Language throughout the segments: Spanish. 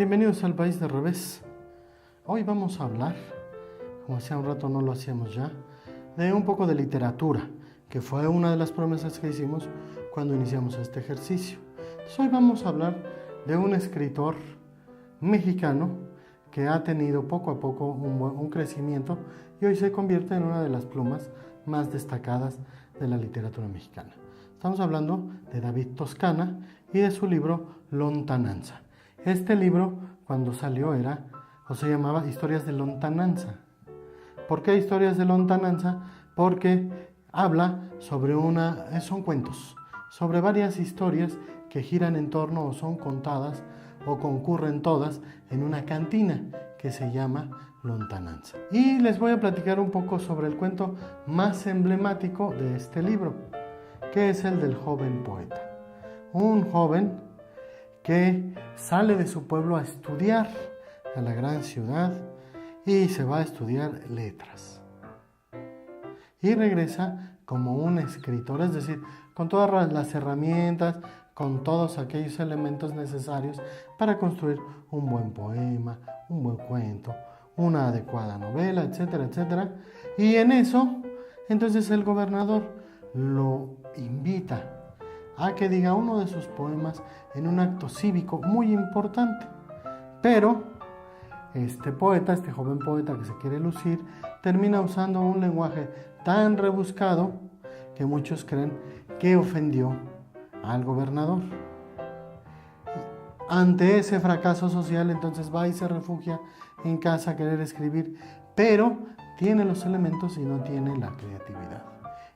Bienvenidos al País del Revés. Hoy vamos a hablar, como hacía un rato no lo hacíamos ya, de un poco de literatura, que fue una de las promesas que hicimos cuando iniciamos este ejercicio. Entonces, hoy vamos a hablar de un escritor mexicano que ha tenido poco a poco un crecimiento y hoy se convierte en una de las plumas más destacadas de la literatura mexicana. Estamos hablando de David Toscana y de su libro Lontananza. Este libro, cuando salió, se llamaba Historias de Lontananza. ¿Por qué Historias de Lontananza? Porque habla sobre son cuentos, sobre varias historias que giran en torno o son contadas o concurren todas en una cantina que se llama Lontananza. Y les voy a platicar un poco sobre el cuento más emblemático de este libro, que es el del joven poeta. Un joven que sale de su pueblo a estudiar a la gran ciudad y se va a estudiar letras. Y regresa como un escritor, es decir, con todas las herramientas, con todos aquellos elementos necesarios para construir un buen poema, un buen cuento, una adecuada novela, etcétera, etcétera. Y en eso, entonces el gobernador lo invita a que diga uno de sus poemas en un acto cívico muy importante. Pero este joven poeta que se quiere lucir, termina usando un lenguaje tan rebuscado que muchos creen que ofendió al gobernador. Ante ese fracaso social, entonces va y se refugia en casa a querer escribir, pero tiene los elementos y no tiene la creatividad.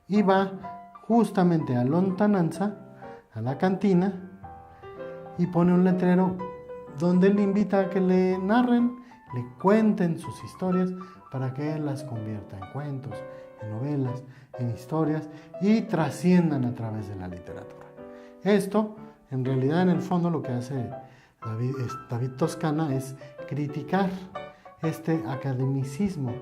Y va justamente a Lontananza, a la cantina, y pone un letrero donde él invita a que le narren, le cuenten sus historias para que él las convierta en cuentos, en novelas, en historias y trasciendan a través de la literatura. Esto, en realidad, en el fondo, lo que hace David Toscana es criticar este academicismo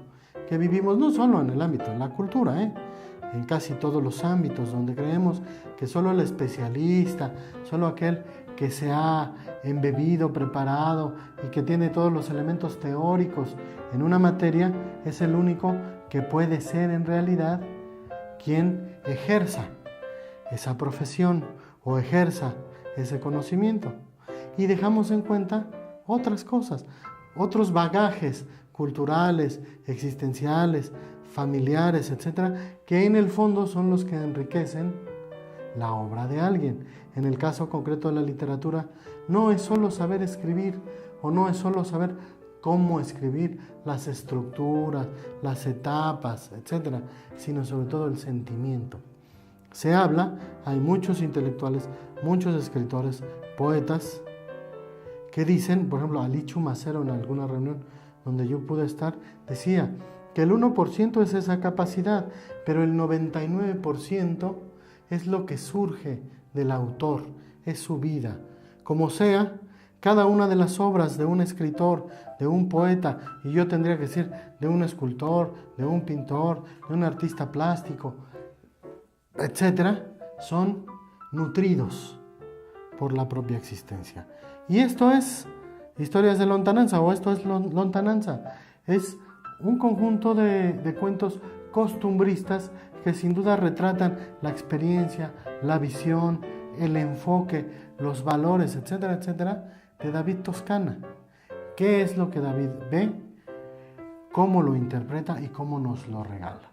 que vivimos no solo en el ámbito de la cultura, en casi todos los ámbitos donde creemos que solo el especialista, solo aquel que se ha embebido, preparado y que tiene todos los elementos teóricos en una materia, es el único que puede ser en realidad quien ejerza esa profesión o ejerza ese conocimiento. Y dejamos en cuenta otras cosas, otros bagajes culturales, existenciales, familiares, etcétera, que en el fondo son los que enriquecen la obra de alguien. En el caso concreto de la literatura, no es solo saber escribir o no es solo saber cómo escribir, las estructuras, las etapas, etcétera, sino sobre todo el sentimiento. Se habla, hay muchos intelectuales, muchos escritores, poetas, que dicen, por ejemplo, Alichu Macero en alguna reunión donde yo pude estar, decía que el 1% es esa capacidad, pero el 99% es lo que surge del autor, es su vida. Como sea, cada una de las obras de un escritor, de un poeta, y yo tendría que decir de un escultor, de un pintor, de un artista plástico, etcétera, son nutridos por la propia existencia. Y esto es Historias de Lontananza, o esto es Lontananza. Es un conjunto de cuentos costumbristas que sin duda retratan la experiencia, la visión, el enfoque, los valores, etcétera, etcétera, de David Toscana. ¿Qué es lo que David ve? ¿Cómo lo interpreta y cómo nos lo regala?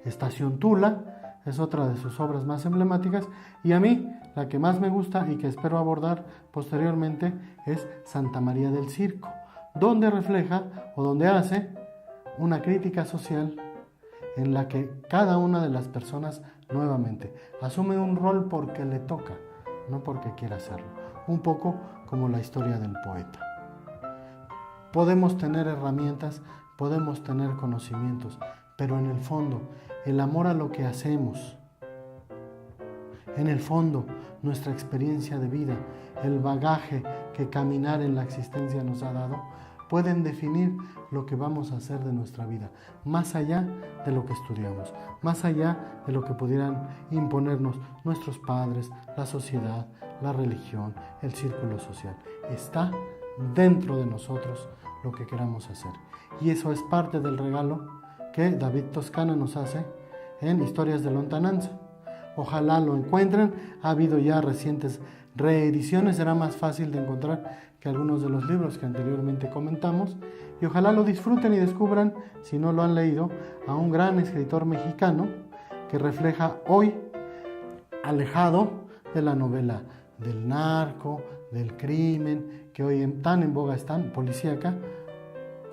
Estación Tula es otra de sus obras más emblemáticas, y a mí la que más me gusta y que espero abordar posteriormente es Santa María del Circo, donde refleja o donde hace una crítica social en la que cada una de las personas nuevamente asume un rol porque le toca, no porque quiera hacerlo. Un poco como la historia del poeta. Podemos tener herramientas, podemos tener conocimientos, pero en el fondo, el amor a lo que hacemos, en el fondo, nuestra experiencia de vida, el bagaje que caminar en la existencia nos ha dado, pueden definir lo que vamos a hacer de nuestra vida, más allá de lo que estudiamos, más allá de lo que pudieran imponernos nuestros padres, la sociedad, la religión, el círculo social. Está dentro de nosotros lo que queramos hacer. Y eso es parte del regalo que David Toscana nos hace en Historias de Lontananza. Ojalá lo encuentren. Ha habido ya recientes reediciones, será más fácil de encontrar que algunos de los libros que anteriormente comentamos, y ojalá lo disfruten y descubran, si no lo han leído, a un gran escritor mexicano que refleja hoy, alejado de la novela del narco, del crimen, que hoy tan en boga están, policíaca,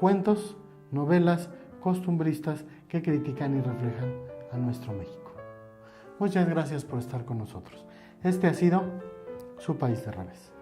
cuentos, novelas costumbristas que critican y reflejan a nuestro México. Muchas gracias por estar con nosotros. Este ha sido su País de Revés.